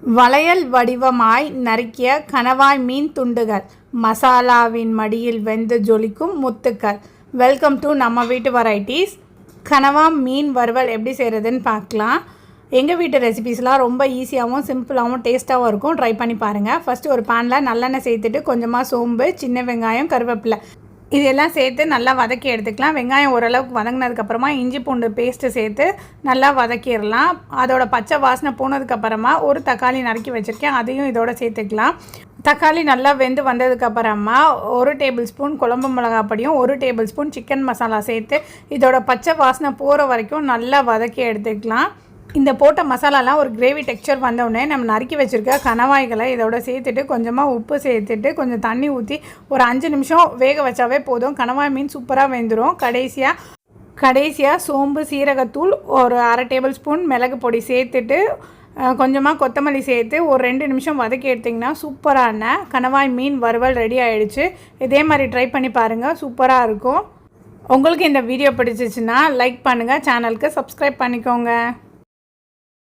வளையல் வடிவமாய் நறுக்கிய கணவாய் மீன் துண்டுகள், மசாலாவின் மடியில் வெந்து ஜொலிக்கும் முத்துக்கள். வெல்கம் டு நம்ம வீட்டு வெரைட்டிஸ். கனவா மீன் வறுவல் எப்படி செய்கிறதுன்னு பார்க்கலாம். எங்கள் வீட்டு ரெசிபீஸ்லாம் ரொம்ப ஈஸியாகவும் சிம்பிளாகவும் டேஸ்ட்டாகவும் இருக்கும். ட்ரை பண்ணி பாருங்கள். ஃபஸ்ட்டு ஒரு பேனில் நல்லெண்ணெய் சேர்த்துட்டு கொஞ்சமாக சோம்பு, சின்ன வெங்காயம், கருவேப்பிலை இதெல்லாம் சேர்த்து நல்லா வதக்கி எடுத்துக்கலாம். வெங்காயம் ஓரளவுக்கு வதங்கினதுக்கப்புறமா இஞ்சி பூண்டு பேஸ்ட்டு சேர்த்து நல்லா வதக்கிடலாம். அதோட பச்சை வாசனை போனதுக்கப்புறமா ஒரு தக்காளி நறுக்கி வச்சுருக்கேன், அதையும் இதோட சேர்த்துக்கலாம். தக்காளி நல்லா வெந்து வந்ததுக்கப்புறமா 1 டேபிள் ஸ்பூன் குழம்பு மிளகாப்பொடியும் 1 டேபிள் ஸ்பூன் சிக்கன் மசாலா சேர்த்து இதோட பச்சை வாசனை போகிற வரைக்கும் நல்லா வதக்கி எடுத்துக்கலாம். இந்த போட்ட மசாலாலாம் ஒரு கிரேவி டெக்ஸ்சர் வந்தோடனே நம்ம நறுக்கி வச்சுருக்க கணவாய்களை இதோட சேர்த்துட்டு கொஞ்சமாக உப்பு சேர்த்துட்டு கொஞ்சம் தண்ணி ஊற்றி ஒரு 5 நிமிஷம் வேக வச்சாவே போதும். கணவாய் மீன் சூப்பராக வெந்துடும். கடைசியாக சோம்பு, சீரகத்தூள், ஒரு 1/2 டேபிள் ஸ்பூன் மிளகு பொடி சேர்த்துட்டு கொஞ்சமாக கொத்தமல்லி சேர்த்து ஒரு 2 நிமிஷம் வதக்கி எடுத்திங்கன்னா சூப்பரான கணவாய் மீன் வறுவல் ரெடி ஆகிடுச்சு. இதே மாதிரி ட்ரை பண்ணி பாருங்கள், சூப்பராக இருக்கும். உங்களுக்கு இந்த வீடியோ பிடிச்சிச்சின்னா லைக் பண்ணுங்கள், சேனலுக்கு சப்ஸ்கிரைப் பண்ணிக்கோங்க.